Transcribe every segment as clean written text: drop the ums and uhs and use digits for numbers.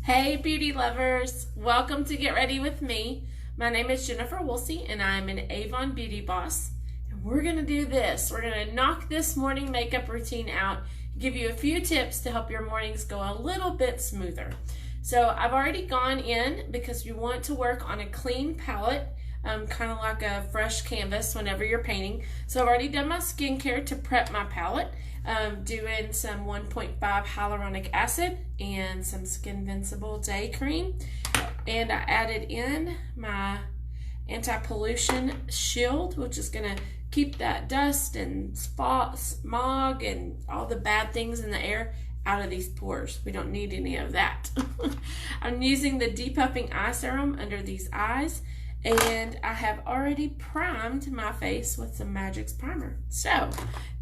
Hey beauty lovers, welcome to Get Ready With Me. My name is Jennifer Woolsey and I'm an Avon beauty boss. And we're going to do this. We're going to knock this morning makeup routine out, give you a few tips to help your mornings go a little bit smoother. So I've already gone in because you want to work on a clean palette, kind of like a fresh canvas whenever you're painting. So I've already done my skincare to prep my palette. Doing some 1.5 hyaluronic acid and some Skin Invincible day cream, and I added in my anti-pollution shield, which is going to keep that dust and smog and all the bad things in the air out of these pores. We don't need any of that. I'm using the depuffing eye serum under these eyes, and I have already primed my face with some Magic's primer. So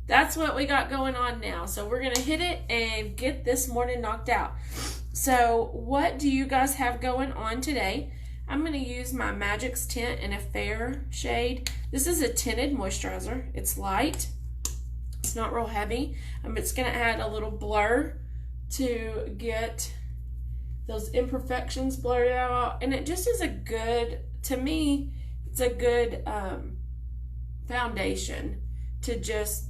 that's what we got going on now. So we're going to hit it and get this morning knocked out. So what do you guys have going on today? I'm going to use my Magic's tint in a fair shade. This is a tinted moisturizer. It's light. It's not real heavy. It's going to add a little blur to get those imperfections blurred out. And it just is a good, to me, it's a good foundation to just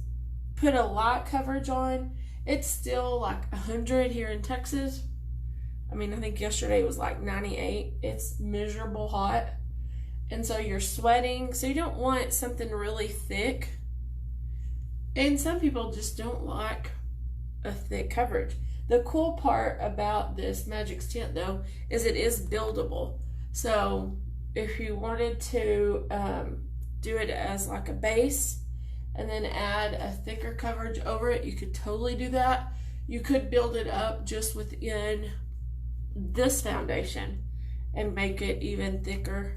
put a light coverage on. It's still like 100 here in Texas. I think yesterday it was like 98. It's miserable hot. And so you're sweating. So you don't want something really thick. And some people just don't like a thick coverage. The cool part about this Magic's tint though is it is buildable. So if you wanted to do it as like a base and then add a thicker coverage over it, you could totally do that. You could build it up just within this foundation and make it even thicker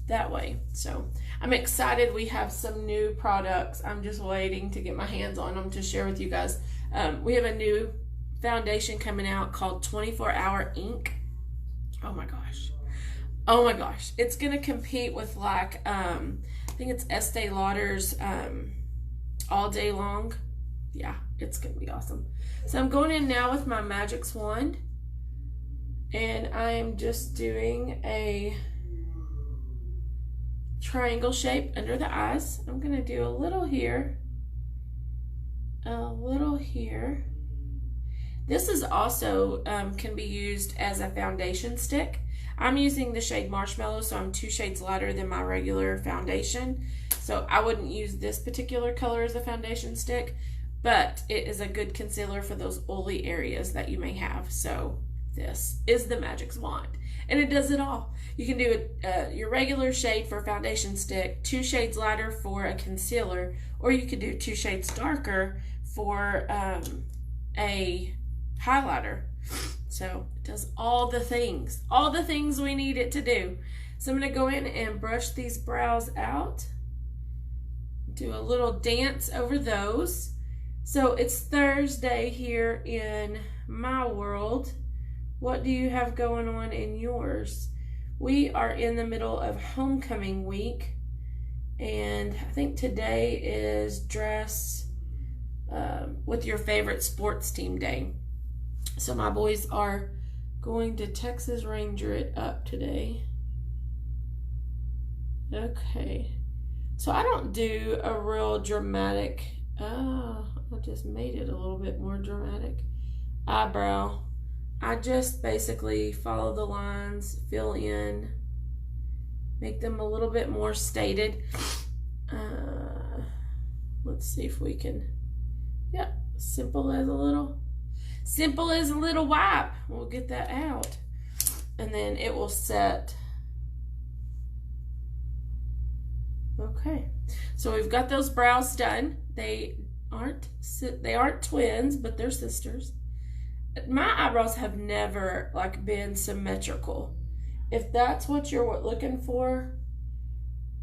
that way. So I'm excited. We have some new products. I'm just waiting to get my hands on them to share with you guys. We have a new foundation coming out called 24-Hour Ink. Oh my gosh. Oh my gosh. It's going to compete with like, I think it's Estee Lauder's All Day Long. Yeah, it's going to be awesome. So I'm going in now with my Magic's wand. And I'm just doing a triangle shape under the eyes. I'm going to do a little here. A little here. This is also can be used as a foundation stick. I'm using the shade Marshmallow, so I'm 2 shades lighter than my regular foundation. So I wouldn't use this particular color as a foundation stick, but it is a good concealer for those oily areas that you may have. So this is the Magic's wand, and it does it all. You can do your regular shade for a foundation stick, 2 shades lighter for a concealer, or you could do 2 shades darker for a highlighter. So it does all the things we need it to do. So I'm going to go in and brush these brows out, do a little dance over those. So it's Thursday here in my world. What do you have going on in yours? We are in the middle of homecoming week, and I think today is dress with your favorite sports team day. So my boys are going to Texas Ranger it up today. Okay. So I don't do a real dramatic, I just made it a little bit more dramatic, eyebrow. I just basically follow the lines, fill in, make them a little bit more stated. Let's see if we can, yeah, simple as a little wipe. We'll get that out. And then it will set. Okay. So we've got those brows done. They aren't twins, but they're sisters. My eyebrows have never like been symmetrical. If that's what you're looking for,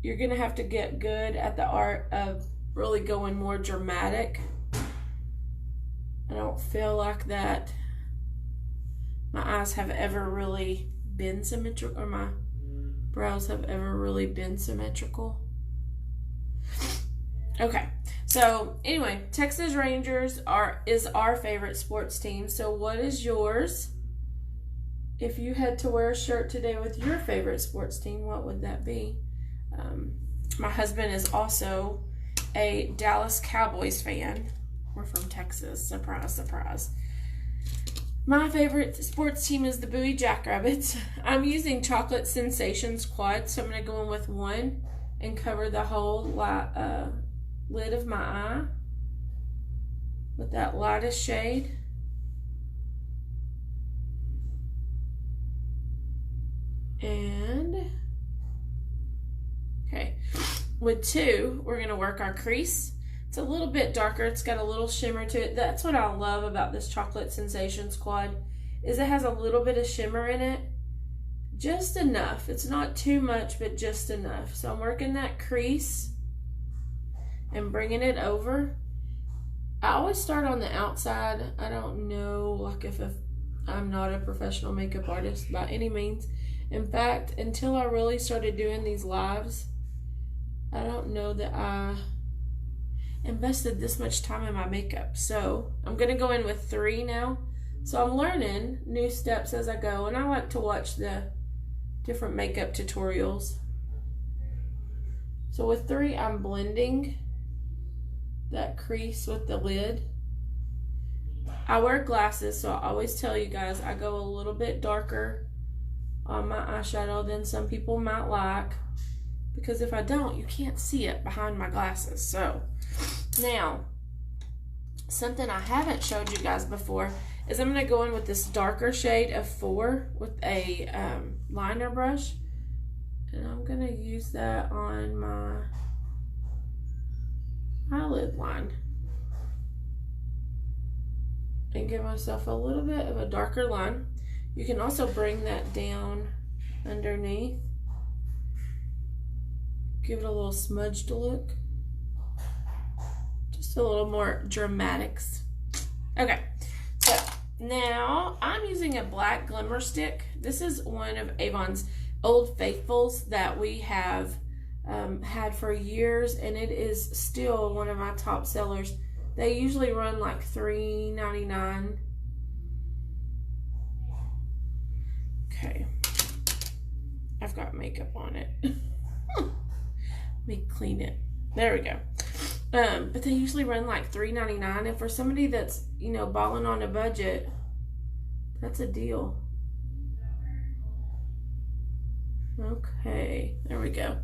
you're gonna have to get good at the art of really going more dramatic. I don't feel like that my eyes have ever really been symmetrical, or my brows have ever really been symmetrical. Okay, so anyway, Texas Rangers is our favorite sports team. So what is yours? if you had to wear a shirt today with your favorite sports team, what would that be? My husband is also a Dallas Cowboys fan. We're from Texas. Surprise, surprise. My favorite sports team is the Bowie Jackrabbits. I'm using Chocolate Sensations Quad, so I'm going to go in with one and cover the whole lid of my eye with that lightest shade. And, okay, with two, we're going to work our crease. It's a little bit darker. It's got a little shimmer to it. That's what I love about this Chocolate Sensations Quad, is it has a little bit of shimmer in it. Just enough. It's not too much, but just enough. So I'm working that crease and bringing it over. I always start on the outside. I don't know, like if I'm not a professional makeup artist by any means. In fact, until I really started doing these lives, I don't know that I invested this much time in my makeup. So I'm going to go in with 3 now. So I'm learning new steps as I go, and I like to watch the different makeup tutorials. So with 3, I'm blending that crease with the lid. I wear glasses, so I always tell you guys I go a little bit darker on my eyeshadow than some people might like, because if I don't, you can't see it behind my glasses. So now, something I haven't showed you guys before is I'm going to go in with this darker shade of 4 with a liner brush, and I'm going to use that on my eyelid line and give myself a little bit of a darker line. You can also bring that down underneath, give it a little smudged look, just a little more dramatics. Okay, so now I'm using a black glimmer stick. This is one of Avon's Old Faithfuls that we have had for years, and it is still one of my top sellers. They usually run like $3.99. Okay, I've got makeup on it. Let me clean it. There we go. But they usually run like $3.99, and for somebody that's, you know, balling on a budget, that's a deal. Okay, there we go.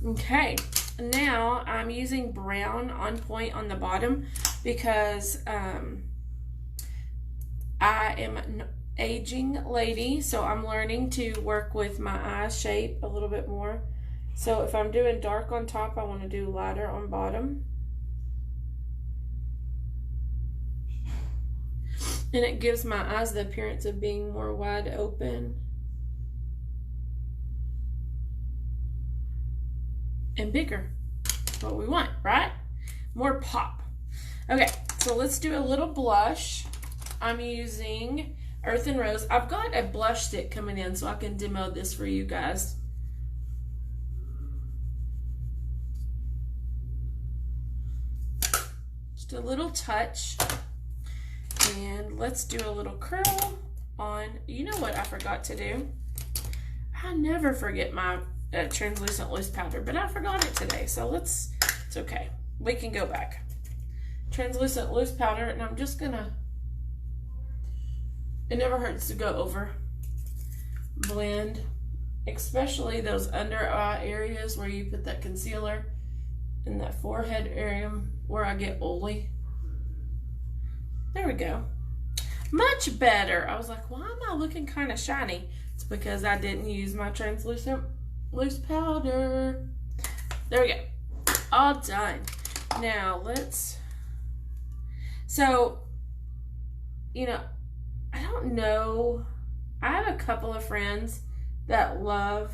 Okay, now I'm using brown on point on the bottom because I am an aging lady, so I'm learning to work with my eye shape a little bit more. So if I'm doing dark on top, I want to do lighter on bottom. And it gives my eyes the appearance of being more wide open and bigger. What we want, right? More pop. Okay, so let's do a little blush. I'm using Earth and Rose. I've got a blush stick coming in so I can demo this for you guys. Just a little touch. And let's do a little curl on, you know what I forgot to do? I never forget my translucent loose powder, but I forgot it today, so it's okay. We can go back. Translucent loose powder, and I'm just gonna, it never hurts to go over, blend, especially those under eye areas where you put that concealer, and that forehead area where I get oily. There we go. Much better. I was like, why am I looking kind of shiny? It's because I didn't use my translucent loose powder. There we go. All done. Now let's, so, you know, I don't know. I have a couple of friends that love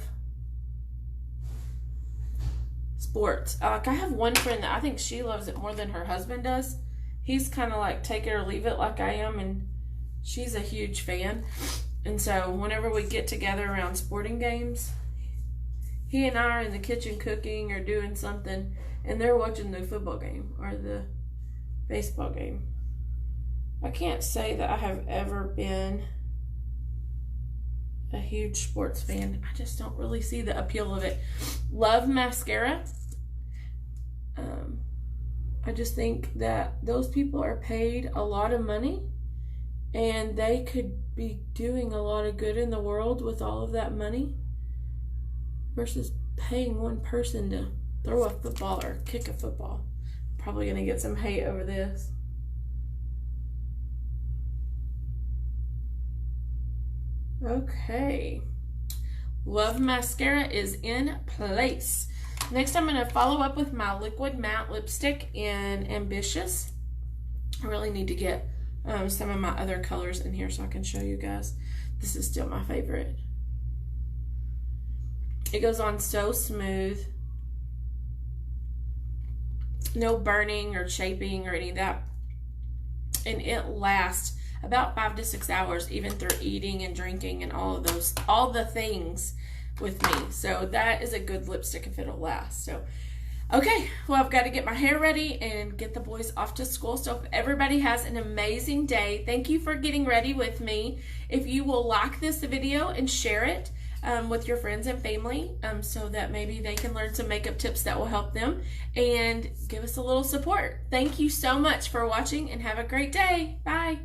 sports. Like I have one friend that I think she loves it more than her husband does. He's kind of like take it or leave it like I am, and she's a huge fan. And so whenever we get together around sporting games, He and I are in the kitchen cooking or doing something, and they're watching the football game or the baseball game. I can't say that I have ever been a huge sports fan. I just don't really see the appeal of it. Love mascara. I just think that those people are paid a lot of money, and they could be doing a lot of good in the world with all of that money versus paying one person to throw a football or kick a football. Probably gonna get some hate over this. Okay, Love mascara is in place. Next, I'm going to follow up with my liquid matte lipstick in Ambitious. I really need to get some of my other colors in here so I can show you guys. This is still my favorite. It goes on so smooth. No burning or shaping or any of that. And it lasts about 5 to 6 hours, even through eating and drinking and all the things with me. So that is a good lipstick if it'll last. So, okay, well, I've got to get my hair ready and get the boys off to school. So if everybody has an amazing day, thank you for getting ready with me. If you will like this video and share it with your friends and family so that maybe they can learn some makeup tips that will help them, and give us a little support. Thank you so much for watching and have a great day. Bye.